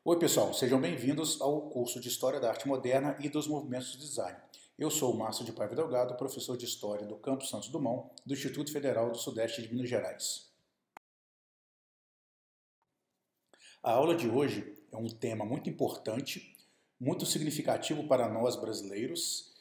Oi pessoal, sejam bem-vindos ao curso de História da Arte Moderna e dos Movimentos de Design. Eu sou o Márcio de Paiva Delgado, professor de História do Campus Santos Dumont, do Instituto Federal do Sudeste de Minas Gerais. A aula de hoje é um tema muito importante, muito significativo para nós brasileiros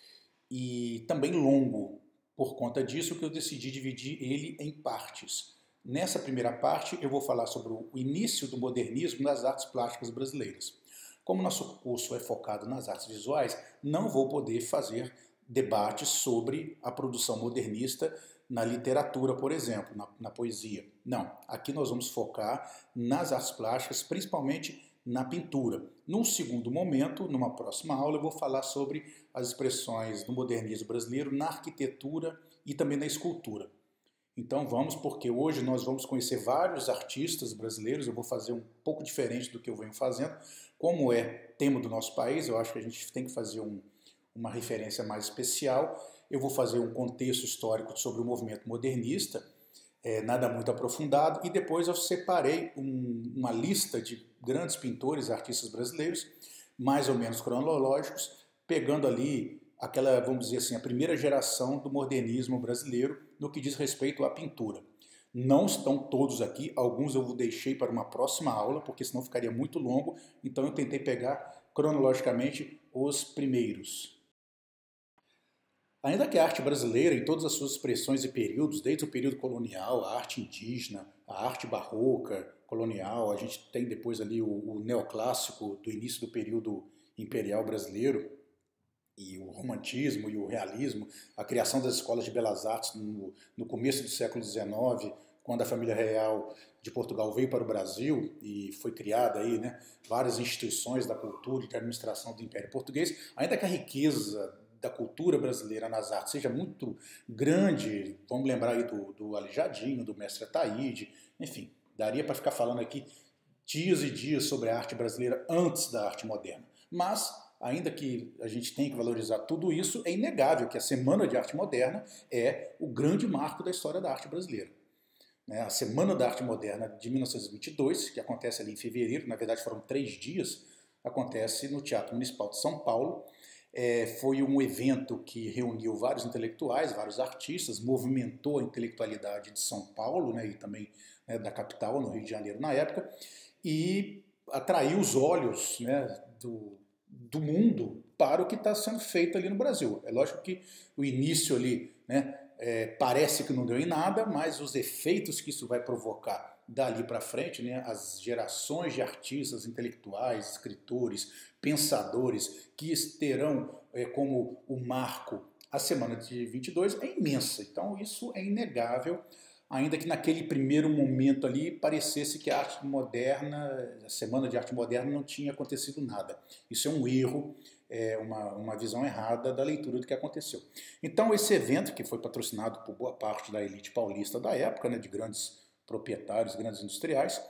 e também longo. Por conta disso que eu decidi dividir ele em partes. Nessa primeira parte eu vou falar sobre o início do modernismo nas artes plásticas brasileiras. Como nosso curso é focado nas artes visuais, não vou poder fazer debates sobre a produção modernista na literatura, por exemplo, na poesia. Não, aqui nós vamos focar nas artes plásticas, principalmente na pintura. Num segundo momento, numa próxima aula, eu vou falar sobre as expressões do modernismo brasileiro na arquitetura e também na escultura. Então vamos, porque hoje nós vamos conhecer vários artistas brasileiros, eu vou fazer um pouco diferente do que eu venho fazendo. Como é tema do nosso país, eu acho que a gente tem que fazer uma referência mais especial. Eu vou fazer um contexto histórico sobre o movimento modernista, nada muito aprofundado, e depois eu separei uma lista de grandes pintores e artistas brasileiros, mais ou menos cronológicos, pegando ali aquela, vamos dizer assim, a primeira geração do modernismo brasileiro no que diz respeito à pintura. Não estão todos aqui, alguns eu deixei para uma próxima aula, porque senão ficaria muito longo, então eu tentei pegar cronologicamente os primeiros. Ainda que a arte brasileira, em todas as suas expressões e períodos, desde o período colonial, a arte indígena, a arte barroca, colonial, a gente tem depois ali o neoclássico do início do período imperial brasileiro, e o romantismo e o realismo, a criação das escolas de belas artes no começo do século XIX, quando a família real de Portugal veio para o Brasil e foi criada aí, né, várias instituições da cultura e da administração do Império Português, ainda que a riqueza da cultura brasileira nas artes seja muito grande, vamos lembrar aí do Aleijadinho, do Mestre Ataíde, enfim, daria para ficar falando aqui dias e dias sobre a arte brasileira antes da arte moderna. Mas, ainda que a gente tenha que valorizar tudo isso, é inegável que a Semana de Arte Moderna é o grande marco da história da arte brasileira. A Semana da Arte Moderna de 1922, que acontece ali em fevereiro, na verdade foram 3 dias, acontece no Teatro Municipal de São Paulo. Foi um evento que reuniu vários intelectuais, vários artistas, movimentou a intelectualidade de São Paulo, né, e também, né, da capital, no Rio de Janeiro na época, e atraiu os olhos, né, do mundo para o que está sendo feito ali no Brasil. É lógico que o início ali, né, parece que não deu em nada, mas os efeitos que isso vai provocar dali para frente, né, as gerações de artistas, intelectuais, escritores, pensadores que terão como o marco a Semana de 22 é imensa. Então isso é inegável, ainda que naquele primeiro momento ali parecesse que a arte moderna, a Semana de Arte Moderna não tinha acontecido nada. Isso é um erro, uma visão errada da leitura do que aconteceu. Então esse evento, que foi patrocinado por boa parte da elite paulista da época, né, de grandes proprietários, grandes industriais,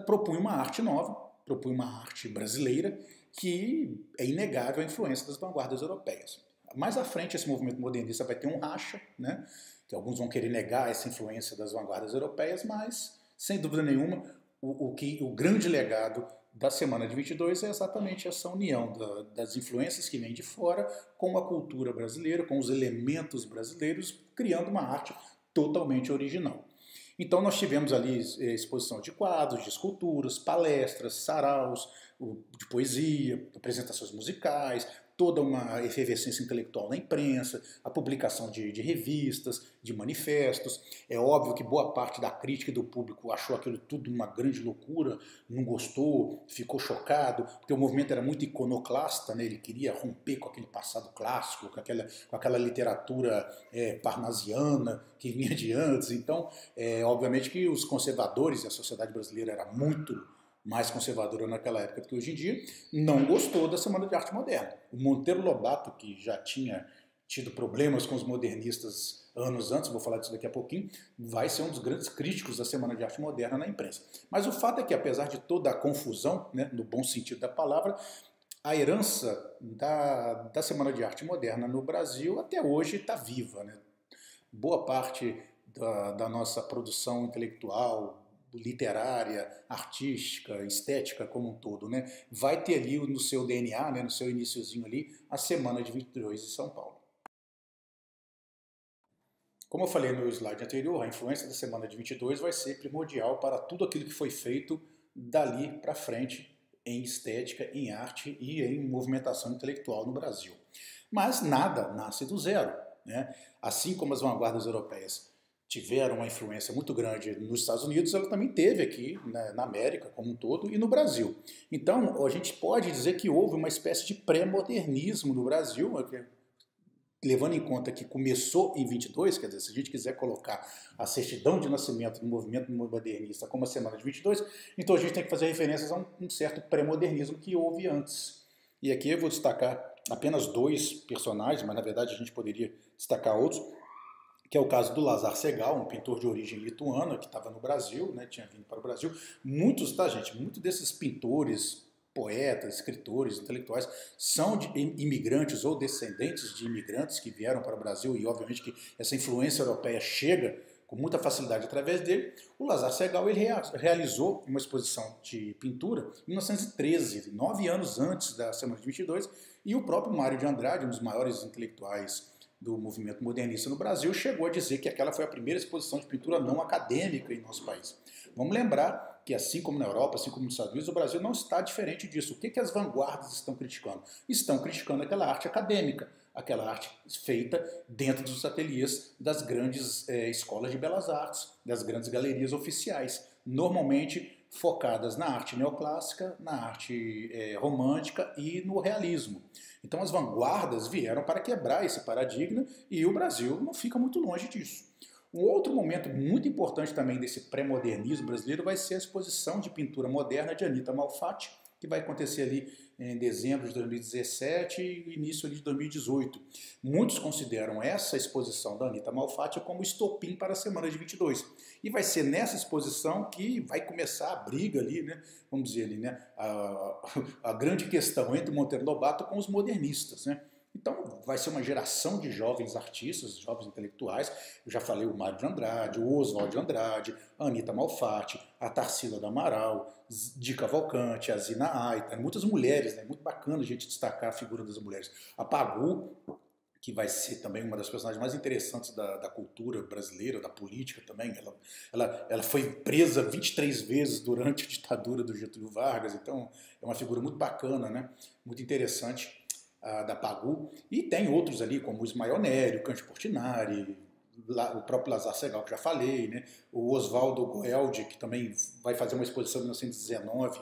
propunha uma arte nova, propunha uma arte brasileira, que é inegável a influência das vanguardas europeias. Mais à frente, esse movimento modernista vai ter um racha, né, que alguns vão querer negar essa influência das vanguardas europeias, mas, sem dúvida nenhuma, o grande legado da Semana de 22 é exatamente essa união das influências que vêm de fora com a cultura brasileira, com os elementos brasileiros, criando uma arte totalmente original. Então nós tivemos ali exposição de quadros, de esculturas, palestras, saraus, de poesia, apresentações musicais, toda uma efervescência intelectual na imprensa, a publicação de revistas, de manifestos. É óbvio que boa parte da crítica e do público achou aquilo tudo uma grande loucura, não gostou, ficou chocado, porque o movimento era muito iconoclasta, né? Ele queria romper com aquele passado clássico, com aquela literatura parnasiana que vinha de antes. Então, obviamente que os conservadores e a sociedade brasileira era muito mais conservadora naquela época do que hoje em dia, não gostou da Semana de Arte Moderna. O Monteiro Lobato, que já tinha tido problemas com os modernistas anos antes, vou falar disso daqui a pouquinho, vai ser um dos grandes críticos da Semana de Arte Moderna na imprensa. Mas o fato é que, apesar de toda a confusão, né, no bom sentido da palavra, a herança da Semana de Arte Moderna no Brasil até hoje está viva, né? Boa parte da nossa produção intelectual, literária, artística, estética como um todo, né? Vai ter ali no seu DNA, né, no seu iniciozinho ali, a Semana de 22 de São Paulo. Como eu falei no slide anterior, a influência da Semana de 22 vai ser primordial para tudo aquilo que foi feito dali para frente em estética, em arte e em movimentação intelectual no Brasil. Mas nada nasce do zero, né? Assim como as vanguardas europeias tiveram uma influência muito grande nos Estados Unidos, ela também teve aqui, né, na América como um todo e no Brasil. Então, a gente pode dizer que houve uma espécie de pré-modernismo no Brasil, levando em conta que começou em 22, quer dizer, se a gente quiser colocar a certidão de nascimento do movimento modernista como a Semana de 22, então a gente tem que fazer referências a um certo pré-modernismo que houve antes. E aqui eu vou destacar apenas dois personagens, mas na verdade a gente poderia destacar outros, que é o caso do Lazar Segal, um pintor de origem lituana que estava no Brasil, né, tinha vindo para o Brasil. Muitos, tá, gente? Muitos desses pintores, poetas, escritores, intelectuais são imigrantes ou descendentes de imigrantes que vieram para o Brasil e, obviamente, que essa influência europeia chega com muita facilidade através dele. O Lazar Segal ele realizou uma exposição de pintura em 1913, 9 anos antes da Semana de 22, e o próprio Mário de Andrade, um dos maiores intelectuais do movimento modernista no Brasil, chegou a dizer que aquela foi a primeira exposição de pintura não acadêmica em nosso país. Vamos lembrar que, assim como na Europa, assim como nos Estados Unidos, o Brasil não está diferente disso. O que as vanguardas estão criticando? Estão criticando aquela arte acadêmica, aquela arte feita dentro dos ateliês das grandes escolas de belas artes, das grandes galerias oficiais, normalmente focadas na arte neoclássica, na arte romântica e no realismo. Então as vanguardas vieram para quebrar esse paradigma e o Brasil não fica muito longe disso. Um outro momento muito importante também desse pré-modernismo brasileiro vai ser a exposição de pintura moderna de Anita Malfatti, que vai acontecer ali em dezembro de 2017 e início ali de 2018. Muitos consideram essa exposição da Anita Malfatti como estopim para a Semana de 22. E vai ser nessa exposição que vai começar a briga ali, né? Vamos dizer ali, né? A grande questão entre Monteiro Lobato com os modernistas, né? Então vai ser uma geração de jovens artistas, jovens intelectuais. Eu já falei o Mário de Andrade, o Oswald de Andrade, a Anita Malfatti, a Tarsila do Amaral, Di Cavalcante, a Zina Aita, muitas mulheres, né? Muito bacana a gente destacar a figura das mulheres. A Pagu, que vai ser também uma das personagens mais interessantes da cultura brasileira, da política também. Ela foi presa 23 vezes durante a ditadura do Getúlio Vargas, então é uma figura muito bacana, né? Muito interessante. Da Pagu, e tem outros ali, como o Ismael Nery, o Cândido Portinari, o próprio Lazar Segal, que já falei, né? O Oswaldo Goeldi, que também vai fazer uma exposição em 1919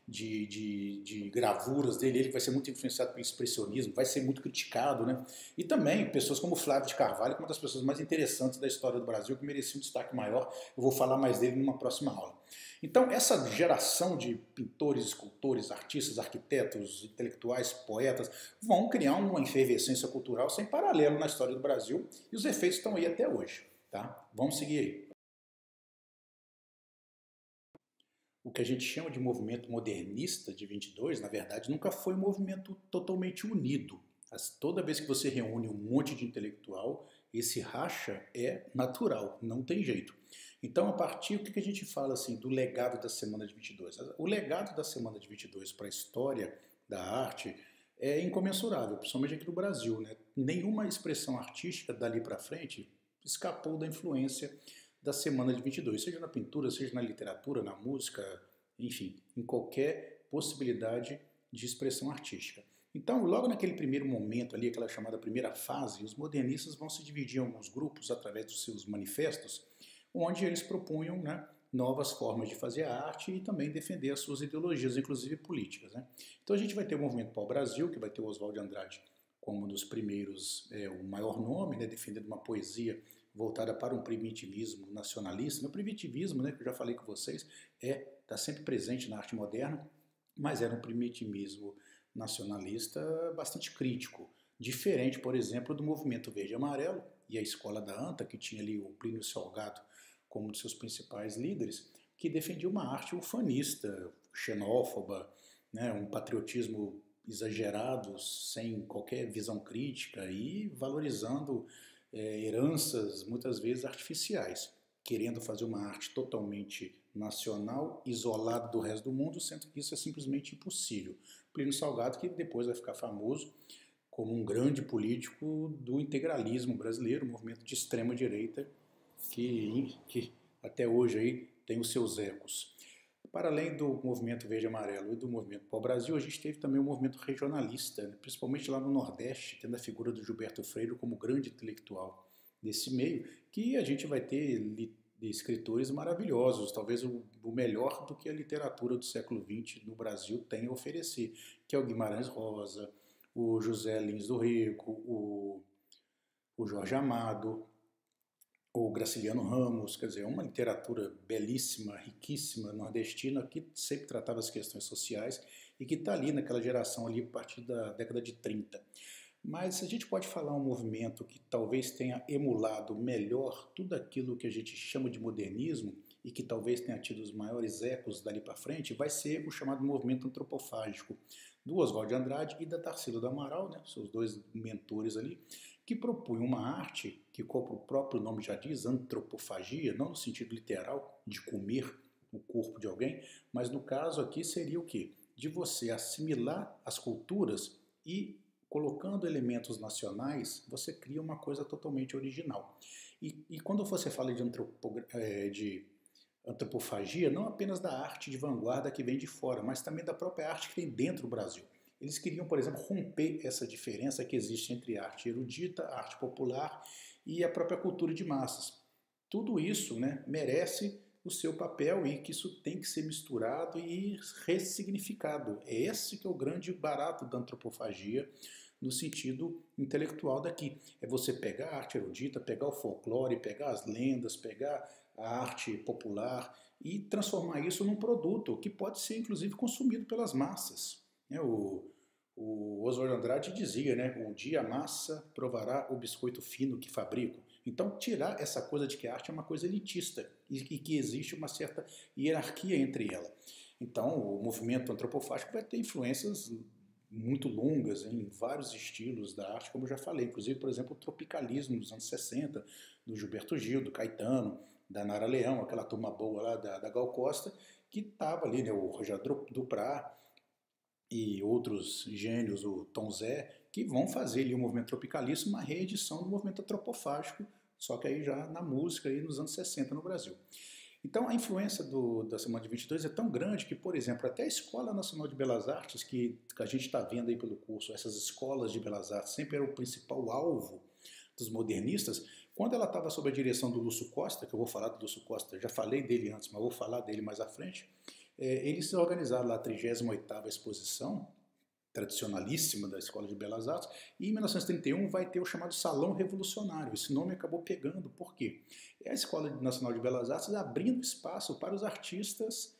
de gravuras dele, ele vai ser muito influenciado pelo expressionismo, vai ser muito criticado, né? E também pessoas como Flávio de Carvalho, que é uma das pessoas mais interessantes da história do Brasil, que merecia um destaque maior. Eu vou falar mais dele numa próxima aula. Então, essa geração de pintores, escultores, artistas, arquitetos, intelectuais, poetas, vão criar uma efervescência cultural sem paralelo na história do Brasil, e os efeitos estão aí até hoje. Tá? Vamos seguir aí. O que a gente chama de movimento modernista de 22, na verdade, nunca foi um movimento totalmente unido. Toda vez que você reúne um monte de intelectual, esse racha é natural, não tem jeito. Então, a partir do que a gente fala assim, do legado da Semana de 22? O legado da Semana de 22 para a história da arte é incomensurável, principalmente aqui no Brasil, né? Nenhuma expressão artística dali para frente escapou da influência da Semana de 22, seja na pintura, seja na literatura, na música, enfim, em qualquer possibilidade de expressão artística. Então, logo naquele primeiro momento ali, aquela chamada primeira fase, os modernistas vão se dividir em alguns grupos através dos seus manifestos, onde eles propunham, né, novas formas de fazer a arte e também defender as suas ideologias, inclusive políticas, né? Então a gente vai ter o Movimento Pau-Brasil, que vai ter o Oswald de Andrade como um dos primeiros, o maior nome, né, defendendo uma poesia voltada para um primitivismo nacionalista. O primitivismo, né, que eu já falei com vocês, está sempre presente na arte moderna, mas era um primitivismo nacionalista bastante crítico, diferente, por exemplo, do movimento verde e amarelo e a escola da ANTA, que tinha ali o Plínio Salgado como um de seus principais líderes, que defendia uma arte ufanista, xenófoba, né, um patriotismo exagerado, sem qualquer visão crítica e valorizando heranças muitas vezes artificiais. querendo fazer uma arte totalmente nacional, isolada do resto do mundo, sendo que isso é simplesmente impossível. Plínio Salgado, que depois vai ficar famoso como um grande político do integralismo brasileiro, um movimento de extrema direita que até hoje aí tem os seus ecos. Para além do movimento verde e amarelo e do movimento pau-brasil, a gente teve também o movimento regionalista, né? Principalmente lá no Nordeste, tendo a figura do Gilberto Freire como grande intelectual desse meio, que a gente vai ter escritores maravilhosos, talvez o melhor do que a literatura do século XX no Brasil tem a oferecer, que é o Guimarães Rosa, o José Lins do Rego, o Jorge Amado, o Graciliano Ramos, quer dizer, é uma literatura belíssima, riquíssima, nordestina, que sempre tratava as questões sociais e que está ali naquela geração ali a partir da década de 30. Mas a gente pode falar um movimento que talvez tenha emulado melhor tudo aquilo que a gente chama de modernismo e que talvez tenha tido os maiores ecos dali para frente, vai ser o chamado movimento antropofágico do Oswald de Andrade e da Tarsila do Amaral, né, seus dois mentores ali, que propunha uma arte que, como o próprio nome já diz, antropofagia, não no sentido literal de comer o corpo de alguém, mas no caso aqui seria o quê? De você assimilar as culturas e colocando elementos nacionais, você cria uma coisa totalmente original. E quando você fala de antropofagia, não apenas da arte de vanguarda que vem de fora, mas também da própria arte que tem dentro do Brasil. Eles queriam, por exemplo, romper essa diferença que existe entre a arte erudita, a arte popular e a própria cultura de massas. Tudo isso, né, merece o seu papel e que isso tem que ser misturado e ressignificado. É esse que é o grande barato da antropofagia no sentido intelectual daqui. É você pegar a arte erudita, pegar o folclore, pegar as lendas, pegar a arte popular e transformar isso num produto que pode ser inclusive consumido pelas massas. O Oswald Andrade dizia, né, um dia a massa provará o biscoito fino que fabrico. Então, tirar essa coisa de que a arte é uma coisa elitista e que existe uma certa hierarquia entre ela. Então, o movimento antropofágico vai ter influências muito longas em vários estilos da arte, como eu já falei, inclusive, por exemplo, o tropicalismo dos anos 60, do Gilberto Gil, do Caetano, da Nara Leão, aquela turma boa lá da Gal Costa, que estava ali, né, o Rogério Duprat e outros gênios, o Tom Zé, que vão fazer ali o movimento tropicalista, uma reedição do movimento antropofágico, só que aí já na música aí nos anos 60 no Brasil. Então a influência da Semana de 22 é tão grande que, por exemplo, até a Escola Nacional de Belas Artes, que a gente está vendo aí pelo curso, essas escolas de belas artes sempre era o principal alvo dos modernistas, quando ela estava sob a direção do Lúcio Costa, que eu vou falar do Lúcio Costa, já falei dele antes, mas vou falar dele mais à frente, eles organizaram lá a 38ª exposição, tradicionalíssima da Escola de Belas Artes, e em 1931 vai ter o chamado Salão Revolucionário. Esse nome acabou pegando, por quê? É a Escola Nacional de Belas Artes abrindo espaço para os artistas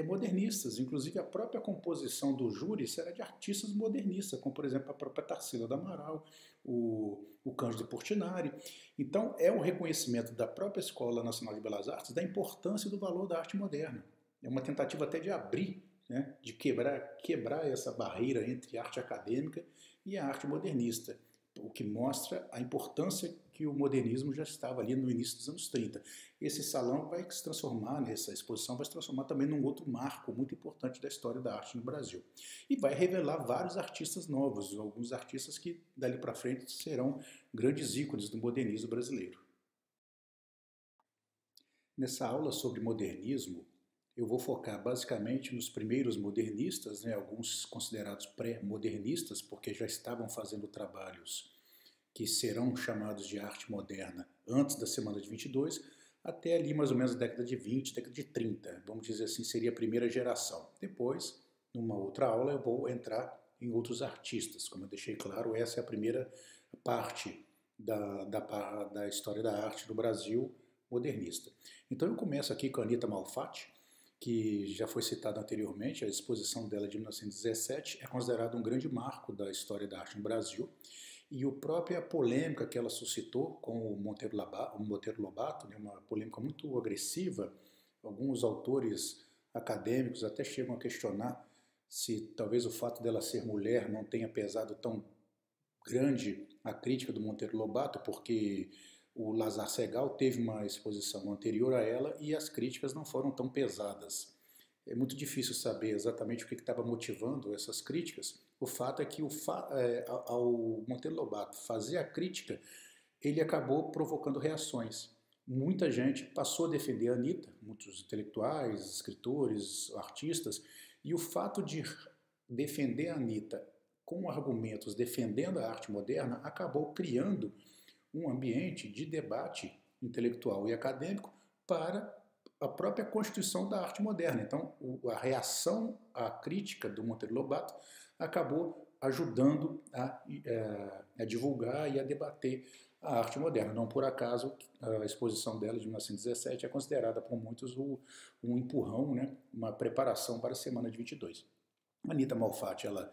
modernistas, inclusive a própria composição do júri será de artistas modernistas, como por exemplo a própria Tarsila do Amaral, o Cândido Portinari. Então é um reconhecimento da própria Escola Nacional de Belas Artes da importância e do valor da arte moderna. É uma tentativa até de abrir, né, de quebrar essa barreira entre a arte acadêmica e a arte modernista, o que mostra a importância que o modernismo já estava ali no início dos anos 30. Esse salão vai se transformar, nessa exposição, vai se transformar também num outro marco muito importante da história da arte no Brasil. E vai revelar vários artistas novos, alguns artistas que dali para frente serão grandes ícones do modernismo brasileiro. Nessa aula sobre modernismo, eu vou focar basicamente nos primeiros modernistas, né, alguns considerados pré-modernistas, porque já estavam fazendo trabalhos que serão chamados de arte moderna antes da Semana de 22, até ali mais ou menos a década de 20, década de 30, vamos dizer assim, seria a primeira geração. Depois, numa outra aula, eu vou entrar em outros artistas, como eu deixei claro, essa é a primeira parte da história da arte do Brasil modernista. Então eu começo aqui com a Anita Malfatti, que já foi citada anteriormente, a exposição dela de 1917 é considerada um grande marco da história da arte no Brasil, e a própria polêmica que ela suscitou com o Monteiro Lobato, né, uma polêmica muito agressiva, alguns autores acadêmicos até chegam a questionar se talvez o fato dela ser mulher não tenha pesado tão grande a crítica do Monteiro Lobato, porque O Lazar Segal teve uma exposição anterior a ela e as críticas não foram tão pesadas. É muito difícil saber exatamente o que estava motivando essas críticas. O fato é que ao Monteiro Lobato fazer a crítica, ele acabou provocando reações. Muita gente passou a defender a Anitta, muitos intelectuais, escritores, artistas, e o fato de defender a Anitta com argumentos defendendo a arte moderna acabou criando um ambiente de debate intelectual e acadêmico para a própria constituição da arte moderna. Então, a reação à crítica do Monteiro Lobato acabou ajudando a divulgar e a debater a arte moderna. Não por acaso, a exposição dela de 1917 é considerada por muitos um empurrão, né, uma preparação para a Semana de 22. A Anita Malfatti, ela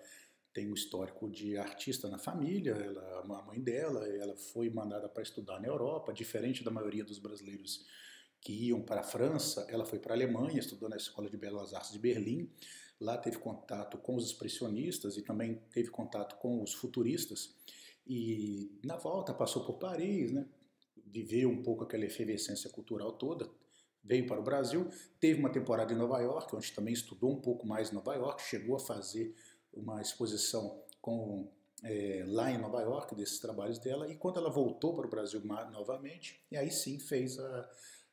tem um histórico de artista na família, a mãe dela, ela foi mandada para estudar na Europa, diferente da maioria dos brasileiros que iam para a França, ela foi para a Alemanha, estudou na Escola de Belas Artes de Berlim, lá teve contato com os expressionistas e também teve contato com os futuristas, e na volta passou por Paris, né, viveu um pouco aquela efervescência cultural toda, veio para o Brasil, teve uma temporada em Nova York, onde também estudou um pouco mais em Nova York, chegou a fazer uma exposição lá em Nova York, desses trabalhos dela, e quando ela voltou para o Brasil novamente, e aí sim fez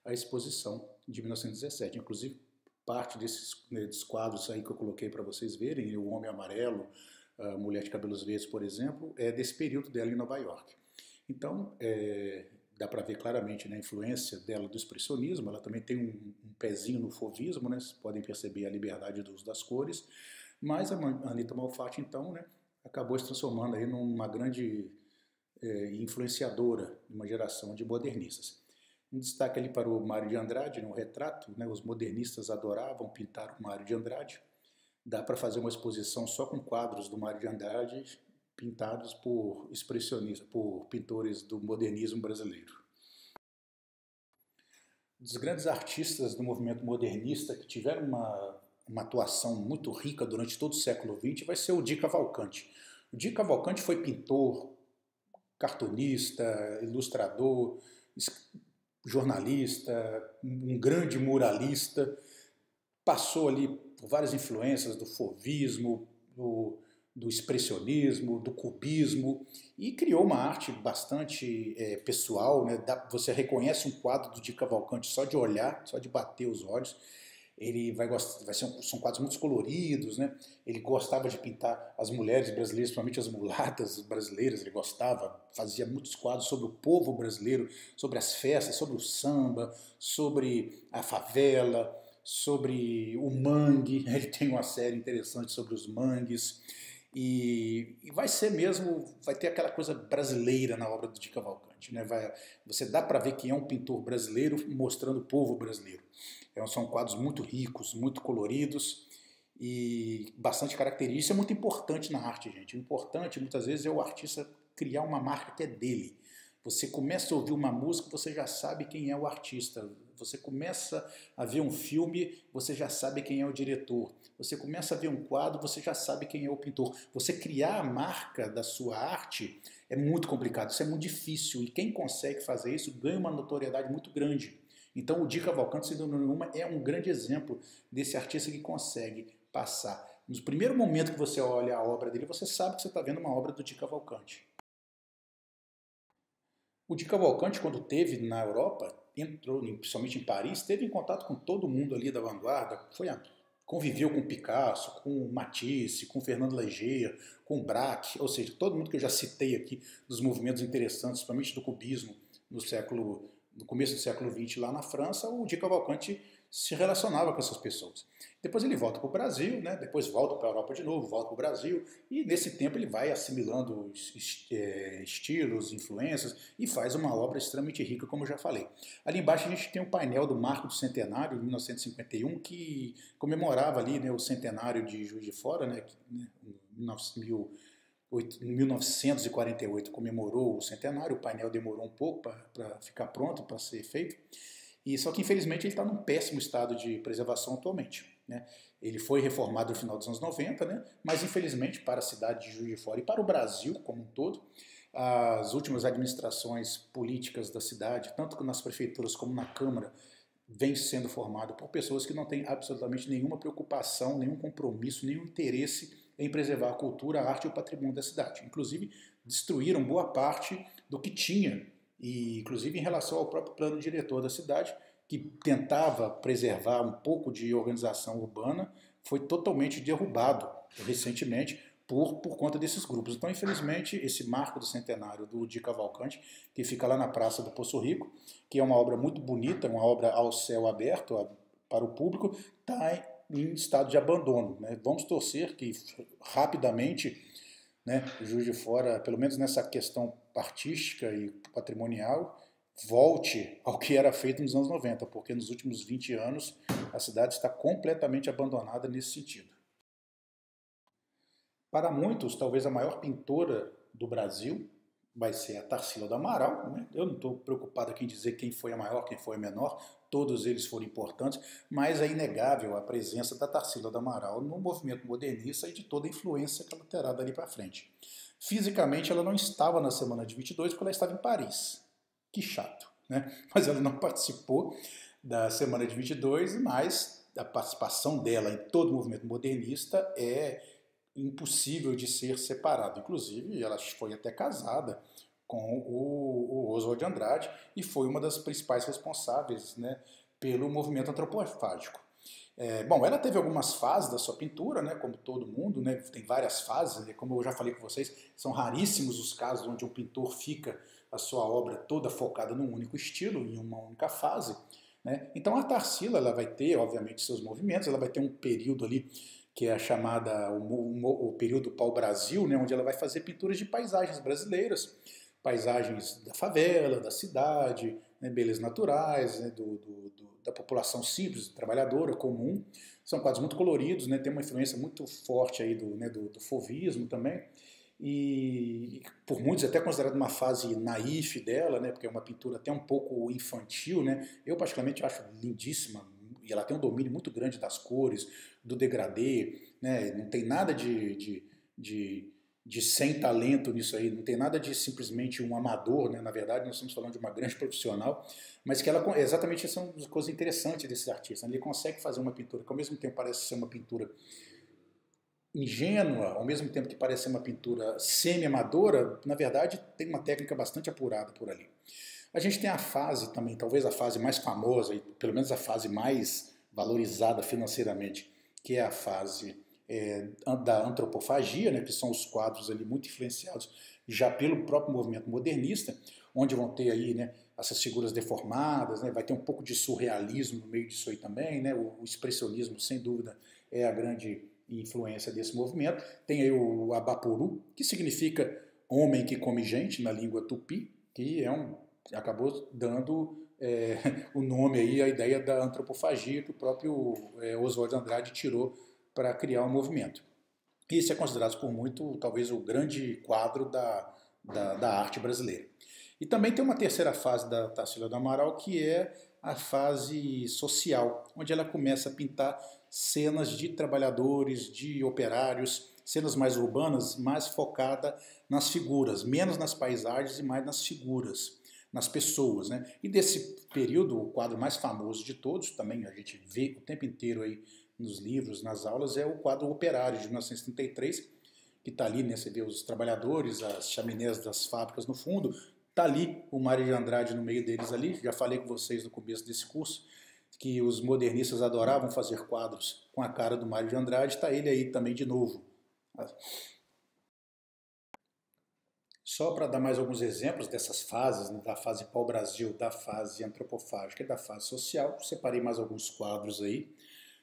a exposição de 1917. Inclusive, parte desses quadros aí que eu coloquei para vocês verem, O Homem Amarelo, a Mulher de Cabelos Verdes, por exemplo, é desse período dela em Nova York. Então, dá para ver claramente, né, a influência dela do expressionismo, ela também tem um pezinho no fauvismo, né, vocês podem perceber a liberdade do uso das cores, mas a Anita Malfatti, então, né, acabou se transformando aí numa grande influenciadora de uma geração de modernistas. Um destaque ali para o Mário de Andrade, no retrato, né, os modernistas adoravam pintar o Mário de Andrade. Dá para fazer uma exposição só com quadros do Mário de Andrade pintados por expressionistas, por pintores do modernismo brasileiro. Um dos grandes artistas do movimento modernista que tiveram uma atuação muito rica durante todo o século XX vai ser o Di Cavalcanti. O Di Cavalcanti foi pintor, cartunista, ilustrador, jornalista, um grande muralista, passou ali por várias influências do fauvismo, do expressionismo, do cubismo, e criou uma arte bastante pessoal, né? Você reconhece um quadro do Di Cavalcanti só de olhar, só de bater os olhos. Ele são quadros muito coloridos, né? Ele gostava de pintar as mulheres brasileiras, principalmente as mulatas brasileiras, ele gostava, fazia muitos quadros sobre o povo brasileiro, sobre as festas, sobre o samba, sobre a favela, sobre o mangue. Ele tem uma série interessante sobre os mangues. E vai ser mesmo, vai ter aquela coisa brasileira na obra do Di Cavalcanti, né? Você dá para ver que é um pintor brasileiro mostrando o povo brasileiro. São quadros muito ricos, muito coloridos e bastante característicos. Isso é muito importante na arte, gente. O importante, muitas vezes, é o artista criar uma marca que é dele. Você começa a ouvir uma música, você já sabe quem é o artista. Você começa a ver um filme, você já sabe quem é o diretor. Você começa a ver um quadro, você já sabe quem é o pintor. Você criar a marca da sua arte é muito complicado, isso é muito difícil. E quem consegue fazer isso ganha uma notoriedade muito grande. Então o Di Cavalcanti, sem dúvida nenhuma, é um grande exemplo desse artista que consegue passar. No primeiro momento que você olha a obra dele, você sabe que você está vendo uma obra do Di Cavalcanti. O Di Cavalcanti, quando esteve na Europa, entrou, principalmente em Paris, esteve em contato com todo mundo ali da vanguarda, conviveu com Picasso, com Matisse, com Fernando Léger, com Braque, ou seja, todo mundo que eu já citei aqui dos movimentos interessantes, principalmente do cubismo no começo do século XX lá na França, o Di Cavalcanti se relacionava com essas pessoas. Depois ele volta para o Brasil, né? Depois volta para a Europa de novo, volta para o Brasil, e nesse tempo ele vai assimilando estilos, influências, e faz uma obra extremamente rica, como eu já falei. Ali embaixo a gente tem o painel do Marco do Centenário, de 1951, que comemorava ali, né, o centenário de Juiz de Fora, né, em 1948 comemorou o centenário, o painel demorou um pouco para ficar pronto, para ser feito, só que infelizmente ele está num péssimo estado de preservação atualmente, né? Ele foi reformado no final dos anos 90, né? Mas infelizmente para a cidade de Juiz de Fora e para o Brasil como um todo, as últimas administrações políticas da cidade, tanto nas prefeituras como na Câmara, vem sendo formado por pessoas que não têm absolutamente nenhuma preocupação, nenhum compromisso, nenhum interesse em preservar a cultura, a arte e o patrimônio da cidade. Inclusive, destruíram boa parte do que tinha, e inclusive em relação ao próprio plano diretor da cidade, que tentava preservar um pouco de organização urbana, foi totalmente derrubado recentemente por conta desses grupos. Então, infelizmente, esse marco do centenário do Di Cavalcanti, que fica lá na Praça do Poço Rico, que é uma obra muito bonita, uma obra ao céu aberto para o público, está em estado de abandono. Né? Vamos torcer que rapidamente, né, Juiz de Fora, pelo menos nessa questão artística e patrimonial, volte ao que era feito nos anos 90, porque nos últimos 20 anos a cidade está completamente abandonada nesse sentido. Para muitos, talvez a maior pintora do Brasil vai ser a Tarsila do Amaral. Né? Eu não estou preocupado aqui em dizer quem foi a maior, quem foi a menor, todos eles foram importantes, mas é inegável a presença da Tarsila do Amaral no movimento modernista e de toda a influência que ela terá dali para frente. Fisicamente, ela não estava na Semana de 22 porque ela estava em Paris. Que chato, né? Mas ela não participou da Semana de 22, mas a participação dela em todo o movimento modernista é impossível de ser separado. Inclusive, ela foi até casada com o Oswald de Andrade e foi uma das principais responsáveis, né, pelo movimento antropofágico. Bom, ela teve algumas fases da sua pintura, né, como todo mundo, né, tem várias fases, como eu já falei com vocês, são raríssimos os casos onde um pintor fica a sua obra toda focada num único estilo, em uma única fase. Né? Então a Tarsila ela vai ter, obviamente, seus movimentos, ela vai ter um período ali que é a chamada o período pau-brasil, né, onde ela vai fazer pinturas de paisagens brasileiras, paisagens da favela, da cidade, né, belezas naturais, né, da população simples, trabalhadora, comum. São quadros muito coloridos, né, tem uma influência muito forte aí do fauvismo também, e por muitos até considerado uma fase naif dela, né, porque é uma pintura até um pouco infantil. Né. Eu particularmente acho lindíssima, e ela tem um domínio muito grande das cores, do degradê, né? Não tem nada de sem talento nisso aí, não tem nada de simplesmente um amador, né? Na verdade nós estamos falando de uma grande profissional, mas que ela, exatamente essa é uma das coisas interessantes desses artistas, né? Ele consegue fazer uma pintura que ao mesmo tempo parece ser uma pintura ingênua, ao mesmo tempo que parece ser uma pintura semi-amadora, na verdade tem uma técnica bastante apurada por ali. A gente tem a fase também, talvez a fase mais famosa, e pelo menos a fase mais valorizada financeiramente, que é a fase da antropofagia, né, que são os quadros ali muito influenciados já pelo próprio movimento modernista, onde vão ter aí, né, essas figuras deformadas, né, vai ter um pouco de surrealismo no meio disso aí também, né, o expressionismo, sem dúvida, é a grande influência desse movimento. Tem aí o Abapuru, que significa homem que come gente na língua tupi, que acabou dando o nome aí, a ideia da antropofagia que o próprio Oswald de Andrade tirou para criar o movimento. Isso é considerado por muito, talvez, o grande quadro da arte brasileira. E também tem uma terceira fase da Tarsila do Amaral, que é a fase social, onde ela começa a pintar cenas de trabalhadores, de operários, cenas mais urbanas, mais focada nas figuras, menos nas paisagens e mais nas figuras, nas pessoas. Né? E desse período, o quadro mais famoso de todos, também a gente vê o tempo inteiro aí nos livros, nas aulas, é o quadro Operário, de 1933, que está ali, né, você vê os trabalhadores, as chaminés das fábricas no fundo, está ali o Mário de Andrade no meio deles ali. Já falei com vocês no começo desse curso que os modernistas adoravam fazer quadros com a cara do Mário de Andrade, está ele aí também de novo. Só para dar mais alguns exemplos dessas fases, né, da fase pau-brasil, da fase antropofágica e da fase social, separei mais alguns quadros aí.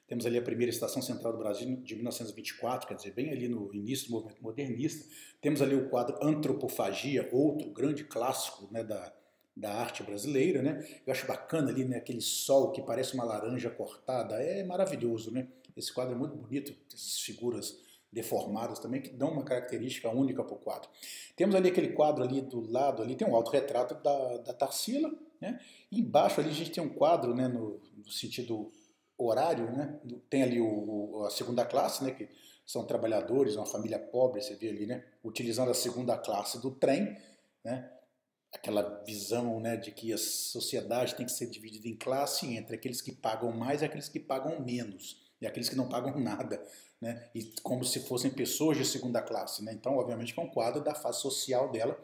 Temos ali a primeira Estação Central do Brasil, de 1924, quer dizer, bem ali no início do movimento modernista. Temos ali o quadro Antropofagia, outro grande clássico, né, da arte brasileira. Né? Eu acho bacana ali, né, aquele sol que parece uma laranja cortada, é maravilhoso. Né? Esse quadro é muito bonito, essas figuras deformadas também, que dão uma característica única para o quadro. Temos ali aquele quadro ali do lado, ali tem um autorretrato da Tarsila, né? E embaixo ali a gente tem um quadro, né, no sentido horário, né? Tem ali a segunda classe, né, que são trabalhadores, uma família pobre, você vê ali, né, utilizando a segunda classe do trem, né? Aquela visão, né, de que a sociedade tem que ser dividida em classe entre aqueles que pagam mais e aqueles que pagam menos, e aqueles que não pagam nada, né? E como se fossem pessoas de segunda classe, né? Então, obviamente, que é um quadro da fase social dela,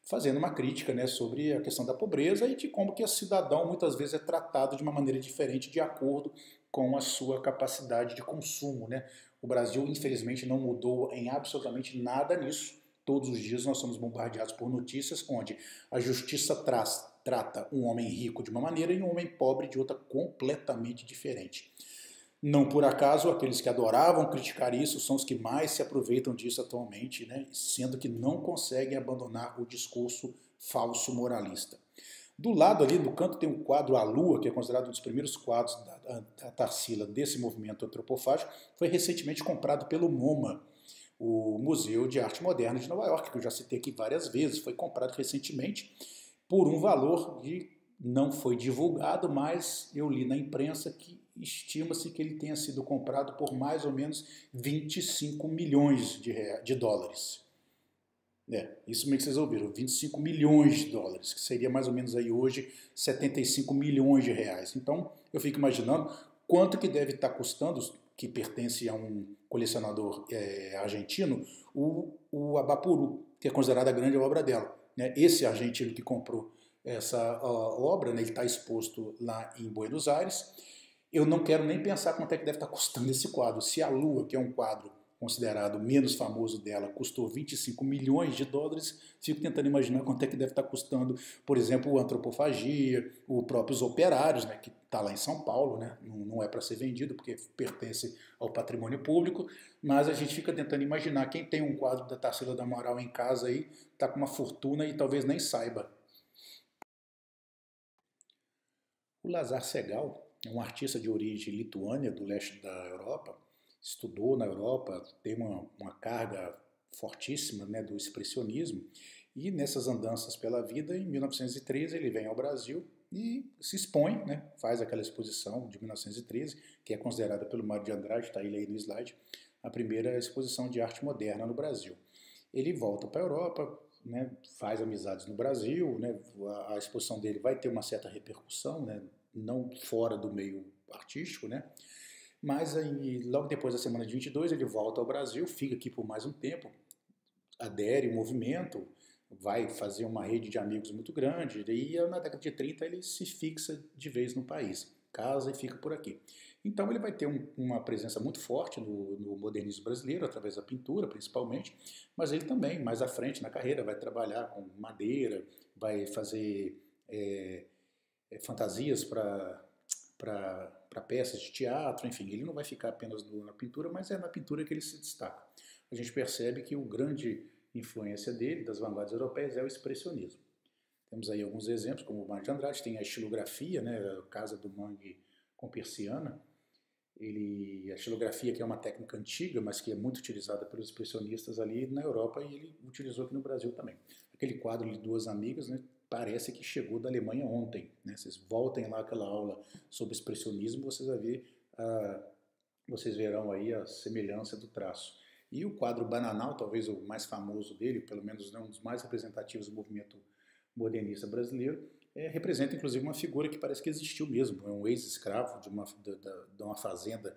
fazendo uma crítica, né, sobre a questão da pobreza e de como que o cidadão muitas vezes é tratado de uma maneira diferente de acordo com a sua capacidade de consumo, né? O Brasil, infelizmente, não mudou em absolutamente nada nisso. Todos os dias nós somos bombardeados por notícias onde a justiça trata um homem rico de uma maneira e um homem pobre de outra completamente diferente. Não por acaso, aqueles que adoravam criticar isso são os que mais se aproveitam disso atualmente, né? Sendo que não conseguem abandonar o discurso falso moralista. Do lado ali, no canto, tem um quadro A Lua, que é considerado um dos primeiros quadros da Tarsila desse movimento antropofágico, foi recentemente comprado pelo MoMA, o Museu de Arte Moderna de Nova York, que eu já citei aqui várias vezes, foi comprado recentemente por um valor que não foi divulgado, mas eu li na imprensa que estima-se que ele tenha sido comprado por mais ou menos 25 milhões de dólares. Isso mesmo que vocês ouviram, 25 milhões de dólares, que seria mais ou menos aí hoje 75 milhões de reais. Então eu fico imaginando quanto que deve estar custando, que pertence a um colecionador argentino, o Abapuru, que é considerada a grande obra dela. Né? Esse argentino que comprou essa obra, né, ele está exposto lá em Buenos Aires. Eu não quero nem pensar quanto é que deve estar custando esse quadro. Se a Lua, que é um quadro considerado menos famoso dela, custou 25 milhões de dólares, fico tentando imaginar quanto é que deve estar custando, por exemplo, o Antropofagia, os próprios Operários, né, que está lá em São Paulo, né, não é para ser vendido porque pertence ao patrimônio público, mas a gente fica tentando imaginar quem tem um quadro da Tarsila do Amaral em casa aí, está com uma fortuna e talvez nem saiba. O Lazar Segal é um artista de origem lituânia, do leste da Europa, estudou na Europa, tem uma carga fortíssima, né, do expressionismo, e nessas andanças pela vida, em 1913 ele vem ao Brasil e se expõe, né, faz aquela exposição de 1913, que é considerada pelo Mário de Andrade, está ele aí no slide, a primeira exposição de arte moderna no Brasil. Ele volta para a Europa, né, faz amizades no Brasil, né, a exposição dele vai ter uma certa repercussão, né, não fora do meio artístico, né, mas aí, logo depois da semana de 22, ele volta ao Brasil, fica aqui por mais um tempo, adere ao movimento, vai fazer uma rede de amigos muito grande, e na década de 30 ele se fixa de vez no país, casa e fica por aqui. Então ele vai ter uma presença muito forte no modernismo brasileiro, através da pintura principalmente, mas ele também, mais à frente na carreira, vai trabalhar com madeira, vai fazer fantasias para peças de teatro, enfim, ele não vai ficar apenas na pintura, mas é na pintura que ele se destaca. A gente percebe que o grande influência dele, das vanguardas europeias, é o expressionismo. Temos aí alguns exemplos, como o Mário de Andrade, tem a estilografia, né, a Casa do Mangue com persiana. A estilografia, que é uma técnica antiga, mas que é muito utilizada pelos expressionistas ali na Europa, e ele utilizou aqui no Brasil também. Aquele quadro de Duas Amigas, né, parece que chegou da Alemanha ontem. Né? Vocês voltem lá àquela aula sobre expressionismo, vocês verão aí a semelhança do traço. E o quadro Bananal, talvez o mais famoso dele, pelo menos um dos mais representativos do movimento modernista brasileiro, representa inclusive uma figura que parece que existiu mesmo. É um ex-escravo de uma fazenda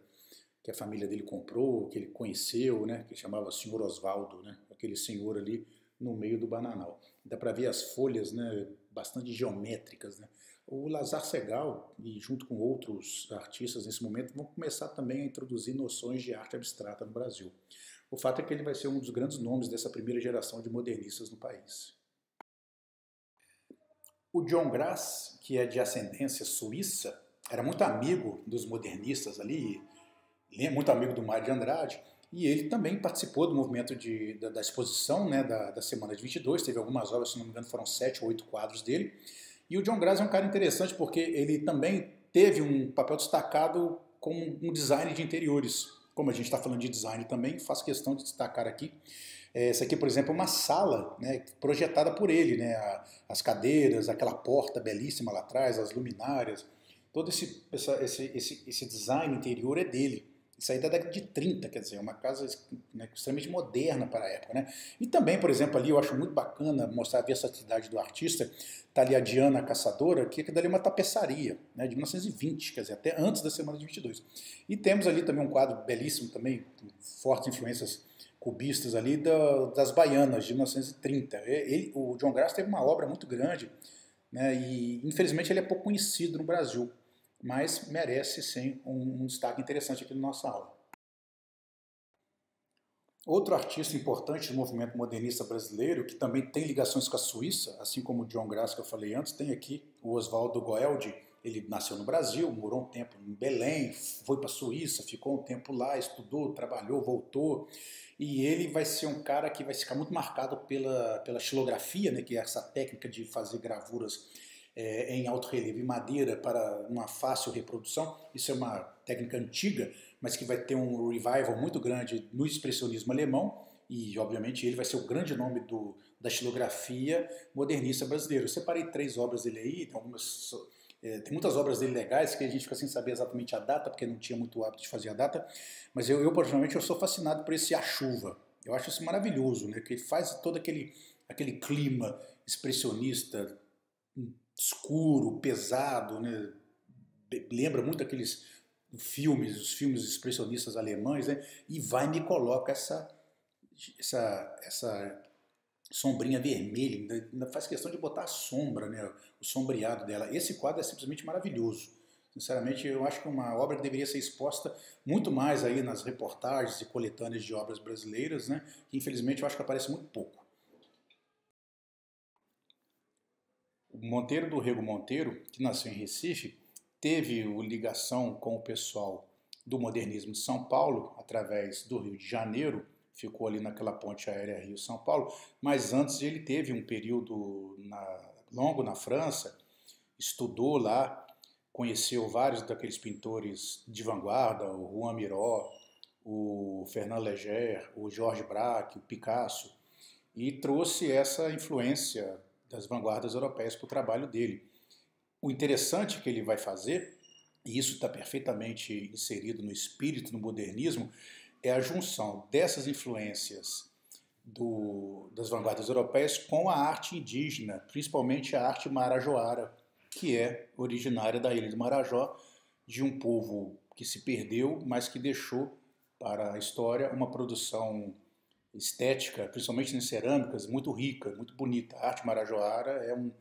que a família dele comprou, que ele conheceu, né, que chamava Senhor Osvaldo, né, aquele senhor ali no meio do Bananal. Dá para ver as folhas, né, bastante geométricas. Né. O Lazar Segal, e junto com outros artistas nesse momento, vão começar também a introduzir noções de arte abstrata no Brasil. O fato é que ele vai ser um dos grandes nomes dessa primeira geração de modernistas no país. O John Grass, que é de ascendência suíça, era muito amigo dos modernistas ali, muito amigo do Mário de Andrade, e ele também participou do movimento da exposição, né, da Semana de 22, teve algumas obras, se não me engano foram 7 ou 8 quadros dele, e o John Grass é um cara interessante porque ele também teve um papel destacado como um designer de interiores. Como a gente está falando de design também, faço questão de destacar aqui. Essa aqui, por exemplo, é uma sala, né, projetada por ele, né, as cadeiras, aquela porta belíssima lá atrás, as luminárias, todo esse design interior é dele. Isso aí é da década de 30, quer dizer, uma casa, né, extremamente moderna para a época, né? E também, por exemplo, ali eu acho muito bacana mostrar a versatilidade do artista. Tá ali a Diana a Caçadora, que dali é uma tapeçaria, né, de 1920, quer dizer, até antes da Semana de 22. E temos ali também um quadro belíssimo também, com fortes influências cubistas ali das Baianas, de 1930. O John Graça teve uma obra muito grande, né, e infelizmente ele é pouco conhecido no Brasil, mas merece sim um destaque interessante aqui na nossa aula. Outro artista importante do movimento modernista brasileiro, que também tem ligações com a Suíça, assim como o John Graça que eu falei antes, tem aqui o Oswaldo Goeldi. Ele nasceu no Brasil, morou um tempo em Belém, foi para a Suíça, ficou um tempo lá, estudou, trabalhou, voltou. E ele vai ser um cara que vai ficar muito marcado pela xilografia, né, que é essa técnica de fazer gravuras em alto relevo e madeira para uma fácil reprodução. Isso é uma técnica antiga, mas que vai ter um revival muito grande no expressionismo alemão, e obviamente ele vai ser o grande nome da xilografia modernista brasileira. Eu separei 3 obras dele aí, tem muitas obras dele legais que a gente fica sem saber exatamente a data, porque não tinha muito hábito de fazer a data, mas eu particularmente, eu sou fascinado por esse A Chuva. Eu acho isso maravilhoso, né? Que ele faz todo aquele clima expressionista, escuro, pesado, né? Lembra muito aqueles os filmes expressionistas alemães, né? E vai e me coloca essa sombrinha vermelha, ainda faz questão de botar a sombra, né? O sombreado dela. Esse quadro é simplesmente maravilhoso. Sinceramente, eu acho que é uma obra que deveria ser exposta muito mais aí nas reportagens e coletâneas de obras brasileiras, né? Que infelizmente eu acho que aparece muito pouco. O Monteiro do Rego Monteiro, que nasceu em Recife, teve ligação com o pessoal do modernismo de São Paulo, através do Rio de Janeiro, ficou ali naquela ponte aérea Rio-São Paulo, mas antes ele teve um período longo na França, estudou lá, conheceu vários daqueles pintores de vanguarda, o Juan Miró, o Fernand Léger, o Georges Braque, o Picasso, e trouxe essa influência das vanguardas europeias para o trabalho dele. O interessante que ele vai fazer, e isso está perfeitamente inserido no espírito, no modernismo, é a junção dessas influências das vanguardas europeias com a arte indígena, principalmente a arte marajoara, que é originária da ilha do Marajó, de um povo que se perdeu, mas que deixou para a história uma produção estética, principalmente em cerâmicas, muito rica, muito bonita. A arte marajoara é uma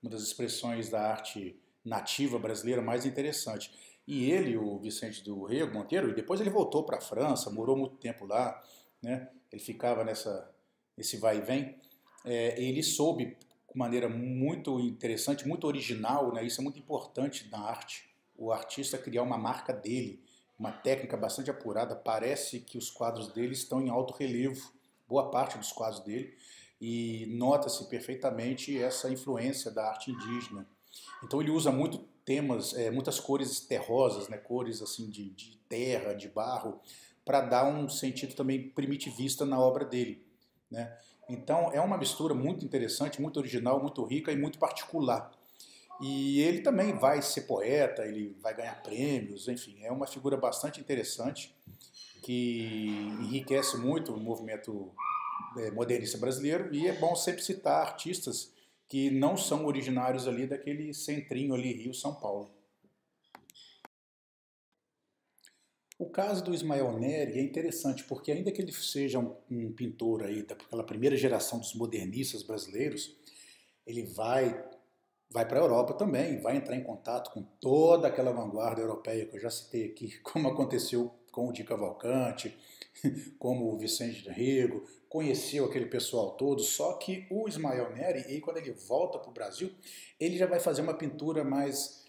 das expressões da arte nativa brasileira mais interessante. E ele, o Vicente do Rego Monteiro, depois ele voltou para a França, morou muito tempo lá, né? Ele ficava nesse vai e vem. Ele soube, de maneira muito interessante, muito original, né? Isso é muito importante na arte, o artista criar uma marca dele, uma técnica bastante apurada. Parece que os quadros dele estão em alto relevo, boa parte dos quadros dele, e nota-se perfeitamente essa influência da arte indígena. Então ele usa muito temas, muitas cores terrosas, né, cores assim de terra, de barro, para dar um sentido também primitivista na obra dele, né? Então é uma mistura muito interessante, muito original, muito rica e muito particular. E ele também vai ser poeta, ele vai ganhar prêmios, enfim, é uma figura bastante interessante que enriquece muito o movimento modernista brasileiro, e é bom sempre citar artistas que não são originários ali daquele centrinho ali, Rio-São Paulo. O caso do Ismael Neri é interessante porque ainda que ele seja um pintor aí daquela primeira geração dos modernistas brasileiros, ele vai para a Europa também, vai entrar em contato com toda aquela vanguarda europeia que eu já citei aqui, como aconteceu com o Di Cavalcanti, como o Vicente de Rego, conheceu aquele pessoal todo, só que o Ismael Neri, quando ele volta para o Brasil, ele já vai fazer uma pintura mais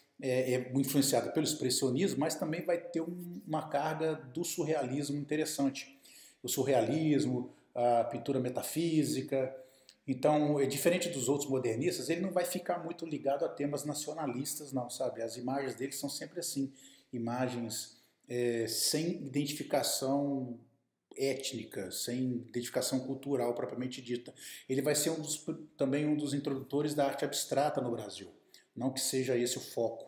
influenciada pelo expressionismo, mas também vai ter uma carga do surrealismo interessante. O surrealismo, a pintura metafísica. Então, diferente dos outros modernistas, ele não vai ficar muito ligado a temas nacionalistas, não, sabe? As imagens dele são sempre assim, imagens sem identificação étnica, sem identificação cultural propriamente dita. Ele vai ser também um dos introdutores da arte abstrata no Brasil. Não que seja esse o foco,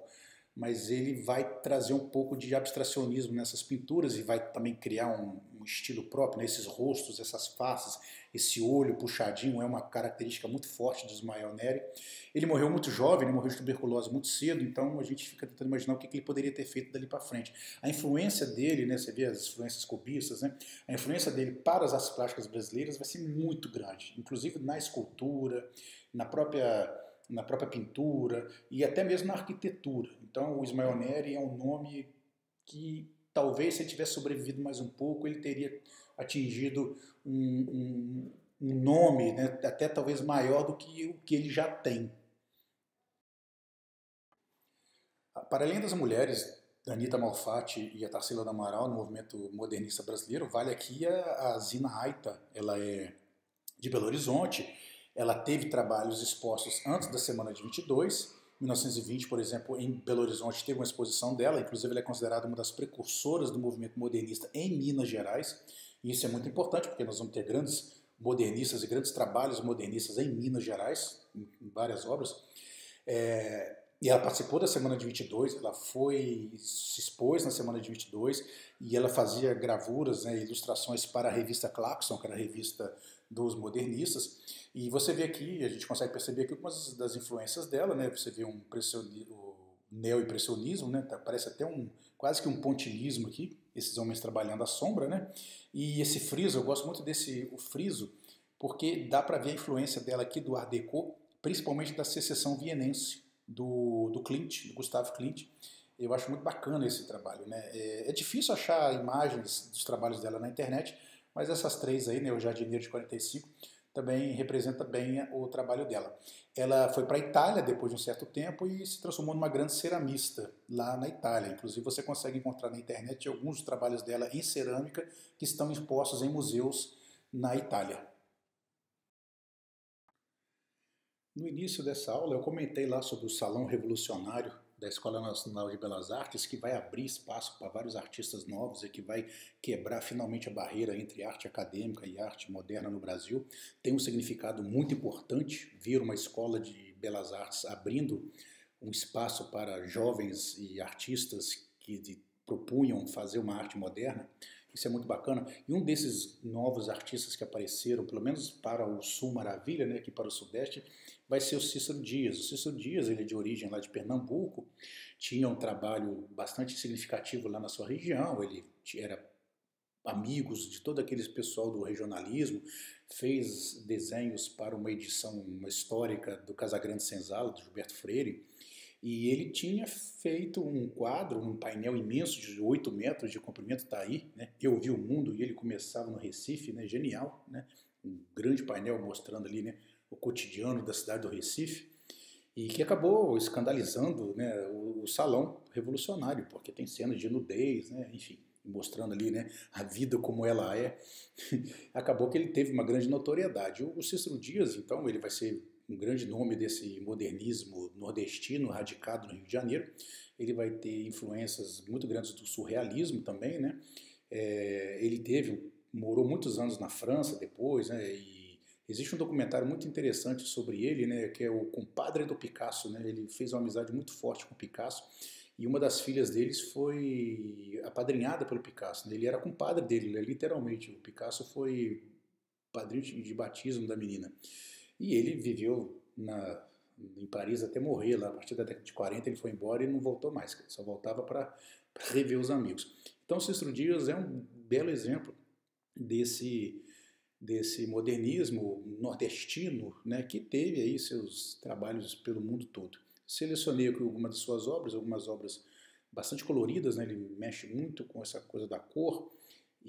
mas ele vai trazer um pouco de abstracionismo nessas pinturas e vai também criar um estilo próprio, né? Esses rostos, essas faces, esse olho puxadinho é uma característica muito forte do Ismael Neri. Ele morreu muito jovem, ele morreu de tuberculose muito cedo, então a gente fica tentando imaginar o que ele poderia ter feito dali para frente. A influência dele, né, você vê as influências cubistas, né, a influência dele para as artes plásticas brasileiras vai ser muito grande, inclusive na escultura, na própria pintura e até mesmo na arquitetura. Então o Ismael Neri é um nome que talvez se ele tivesse sobrevivido mais um pouco, ele teria atingido um nome, né, até talvez maior do que o que ele já tem. Para além das mulheres, Anita Malfatti e a Tarsila do Amaral no movimento modernista brasileiro, vale aqui a Zina Aita. Ela é de Belo Horizonte, ela teve trabalhos expostos antes da Semana de 22. Em 1920, por exemplo, em Belo Horizonte teve uma exposição dela, inclusive ela é considerada uma das precursoras do movimento modernista em Minas Gerais. E isso é muito importante, porque nós vamos ter grandes modernistas e grandes trabalhos modernistas em Minas Gerais, em várias obras. E ela participou da Semana de 22, ela se expôs na Semana de 22 e ela fazia gravuras, né, ilustrações para a revista Claxon, que era a revista dos modernistas. E você vê aqui, a gente consegue perceber aqui algumas das influências dela, né? Você vê o neo-impressionismo, né? Parece até quase que um pontilhismo aqui, esses homens trabalhando à sombra, né? E esse friso, eu gosto muito o friso, porque dá para ver a influência dela aqui do Art Deco, principalmente da secessão vienense do Klimt, do Gustav Klimt. Eu acho muito bacana esse trabalho, né? É difícil achar imagens dos trabalhos dela na internet, mas essas três aí, né, o Jardineiro de 45, também representa bem o trabalho dela. Ela foi para a Itália depois de um certo tempo e se transformou numa grande ceramista lá na Itália. Inclusive você consegue encontrar na internet alguns dos trabalhos dela em cerâmica que estão expostos em museus na Itália. No início dessa aula eu comentei lá sobre o Salão Revolucionário da Escola Nacional de Belas Artes, que vai abrir espaço para vários artistas novos e que vai quebrar finalmente a barreira entre arte acadêmica e arte moderna no Brasil. Tem um significado muito importante vir uma escola de belas artes abrindo um espaço para jovens e artistas que propunham fazer uma arte moderna. Isso é muito bacana. E um desses novos artistas que apareceram, pelo menos para o Sul Maravilha, né, aqui para o Sudeste, vai ser o Cícero Dias. O Cícero Dias, ele é de origem lá de Pernambuco, tinha um trabalho bastante significativo lá na sua região, ele era amigos de todo aquele pessoal do regionalismo, fez desenhos para uma edição histórica do Casagrande Senzala, do Gilberto Freire, e ele tinha feito um quadro, um painel imenso de 8 metros de comprimento, está aí, né? Eu vi o mundo, e ele começava no Recife, né? Genial, né? Um grande painel mostrando ali, né, o cotidiano da cidade do Recife, e que acabou escandalizando, né, o salão revolucionário, porque tem cenas de nudez, né, enfim, mostrando ali, né, a vida como ela é. Acabou que ele teve uma grande notoriedade. O Cícero Dias, então, ele vai ser um grande nome desse modernismo nordestino radicado no Rio de Janeiro. Ele vai ter influências muito grandes do surrealismo também, né? Morou muitos anos na França depois, né? E existe um documentário muito interessante sobre ele, né? Que é o Compadre do Picasso, né? Ele fez uma amizade muito forte com o Picasso e uma das filhas deles foi apadrinhada pelo Picasso, né? Ele era compadre dele, né? Literalmente. O Picasso foi padrinho de batismo da menina. E ele viveu em Paris até morrer, lá a partir da década de 40 ele foi embora e não voltou mais, só voltava para rever os amigos. Então Cícero Dias é um belo exemplo desse modernismo nordestino, né, que teve aí seus trabalhos pelo mundo todo. Selecionei aqui algumas obras bastante coloridas, né, ele mexe muito com essa coisa da cor,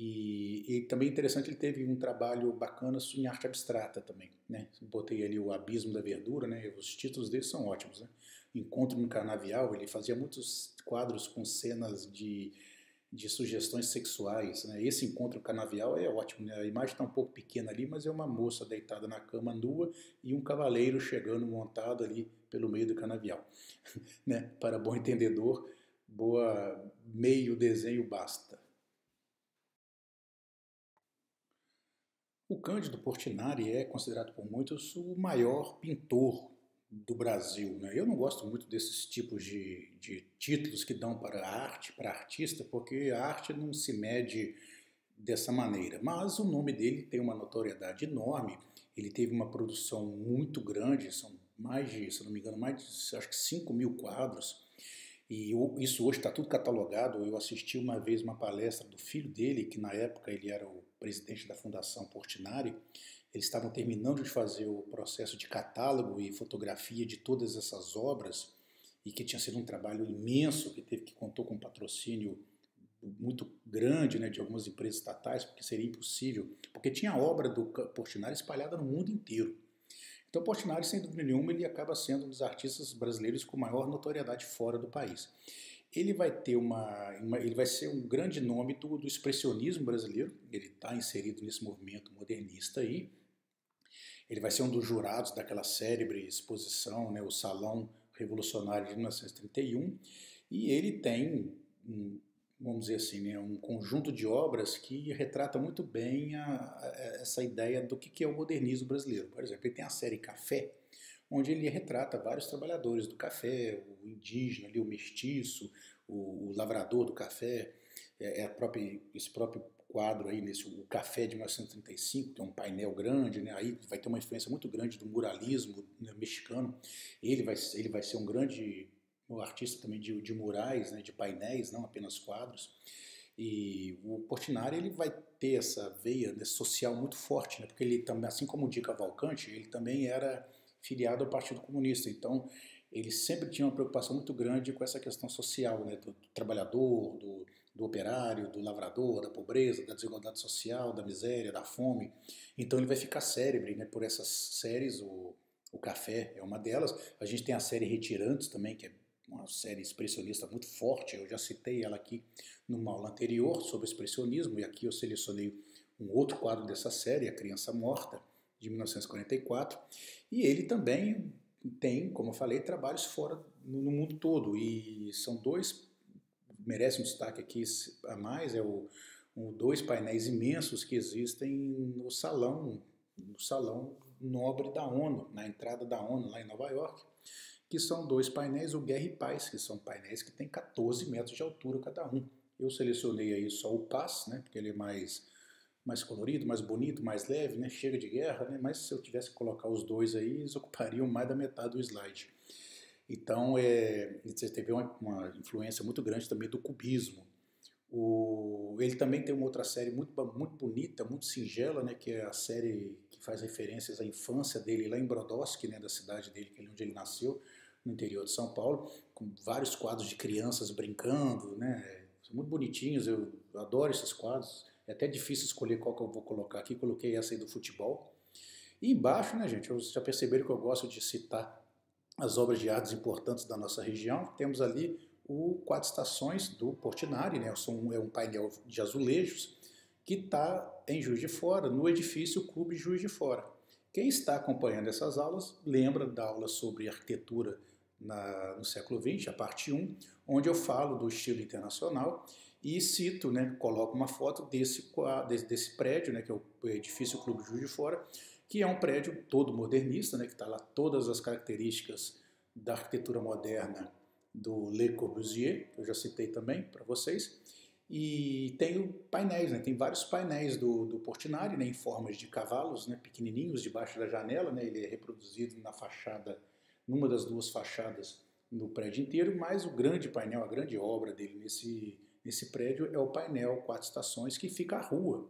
e também interessante, ele teve um trabalho bacana em arte abstrata também, né? Botei ali o Abismo da Verdura, né? Os títulos dele são ótimos, né? Encontro no Canavial, ele fazia muitos quadros com cenas de sugestões sexuais, né? Esse Encontro Canavial é ótimo, né? A imagem está um pouco pequena ali, mas é uma moça deitada na cama nua e um cavaleiro chegando montado ali pelo meio do canavial, né? Para bom entendedor, meio desenho basta. O Cândido Portinari é considerado por muitos o maior pintor do Brasil, né? Eu não gosto muito desses tipos de títulos que dão para a arte, para artista, porque a arte não se mede dessa maneira. Mas o nome dele tem uma notoriedade enorme. Ele teve uma produção muito grande, são mais de, se não me engano, mais de acho que 5.000 quadros. E isso hoje está tudo catalogado. Eu assisti uma vez uma palestra do filho dele, que na época ele era o presidente da Fundação Portinari. Eles estavam terminando de fazer o processo de catálogo e fotografia de todas essas obras, e que tinha sido um trabalho imenso, que contou com um patrocínio muito grande, né, de algumas empresas estatais, porque seria impossível, porque tinha a obra do Portinari espalhada no mundo inteiro. Então, Portinari, sem dúvida nenhuma, ele acaba sendo um dos artistas brasileiros com maior notoriedade fora do país. Ele vai ter ele vai ser um grande nome do expressionismo brasileiro. Ele está inserido nesse movimento modernista aí. Ele vai ser um dos jurados daquela célebre exposição, né, o Salão Revolucionário de 1931, e ele tem vamos dizer assim, né, um conjunto de obras que retrata muito bem essa ideia do que é o modernismo brasileiro. Por exemplo, ele tem a série Café, onde ele retrata vários trabalhadores do café, o indígena, ali, o mestiço, o lavrador do café, esse próprio quadro aí, o Café de 1935, que é um painel grande, né, aí vai ter uma influência muito grande do muralismo, né, mexicano. Ele vai ser um grande artista também de murais, né, de painéis, não apenas quadros. E o Portinari ele vai ter essa veia, né, social muito forte, né, porque ele também, assim como o Di Cavalcanti, ele também era filiado ao Partido Comunista. Então, ele sempre tinha uma preocupação muito grande com essa questão social, né, do trabalhador, do operário, do lavrador, da pobreza, da desigualdade social, da miséria, da fome. Então, ele vai ficar célebre, né, por essas séries. O Café é uma delas. A gente tem a série Retirantes também, que é uma série expressionista muito forte. Eu já citei ela aqui numa aula anterior sobre expressionismo, e aqui eu selecionei um outro quadro dessa série, A Criança Morta, de 1944. E ele também tem, como eu falei, trabalhos fora no mundo todo, e são dois, merecem um destaque aqui a mais, dois painéis imensos que existem no salão nobre da ONU, na entrada da ONU lá em Nova York, que são dois painéis, o Guerra e Paz, que são painéis que têm 14 metros de altura cada um. Eu selecionei aí só o Paz, né, porque ele é mais colorido, mais bonito, mais leve, né, chega de guerra, né, mas se eu tivesse que colocar os dois aí, eles ocupariam mais da metade do slide. Então, você teve uma influência muito grande também do cubismo. Ele também tem uma outra série muito bonita, muito singela, né, que é a série que faz referências à infância dele lá em Brodowski, né, da cidade dele, que é onde ele nasceu, no interior de São Paulo, com vários quadros de crianças brincando, né, são muito bonitinhos, eu adoro esses quadros. É até difícil escolher qual que eu vou colocar aqui, coloquei essa aí do futebol. E embaixo, né, gente, vocês já perceberam que eu gosto de citar as obras de artes importantes da nossa região. Temos ali o Quatro Estações do Portinari, né? É um painel de azulejos que está em Juiz de Fora, no edifício Clube Juiz de Fora. Quem está acompanhando essas aulas lembra da aula sobre arquitetura no século XX, a parte 1, onde eu falo do estilo internacional e cito, né, coloco uma foto desse prédio, né, que é o edifício Clube Juiz de Fora, que é um prédio todo modernista, né, que está lá todas as características da arquitetura moderna do Le Corbusier, que eu já citei também para vocês, e tem painéis, né, tem vários painéis do Portinari, né, em formas de cavalos, né, pequenininhos debaixo da janela, né, ele é reproduzido na fachada, numa das duas fachadas no prédio inteiro, mas o grande painel, a grande obra dele nesse prédio é o painel Quatro Estações, que fica à rua.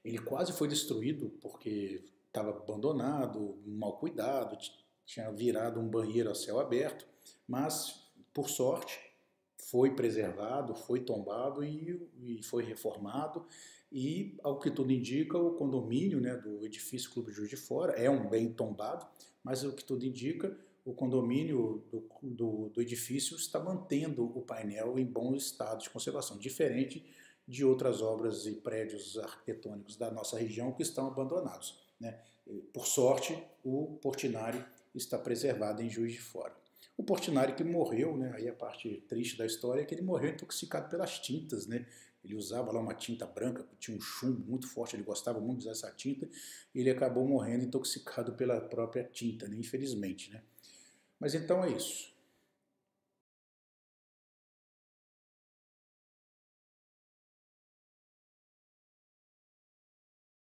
Ele quase foi destruído porque estava abandonado, mal cuidado, tinha virado um banheiro a céu aberto, mas, por sorte, foi preservado, foi tombado e foi reformado. E, ao que tudo indica, o condomínio, né, do edifício Clube Juiz de Fora é um bem tombado, mas, ao que tudo indica, o condomínio do edifício está mantendo o painel em bom estado de conservação, diferente de outras obras e prédios arquitetônicos da nossa região que estão abandonados, né? Por sorte, o Portinari está preservado em Juiz de Fora. O Portinari que morreu, né, aí a parte triste da história é que ele morreu intoxicado pelas tintas, né? Ele usava lá uma tinta branca, tinha um chumbo muito forte, ele gostava muito de usar essa tinta, e ele acabou morrendo intoxicado pela própria tinta, né, infelizmente, né? Mas então é isso.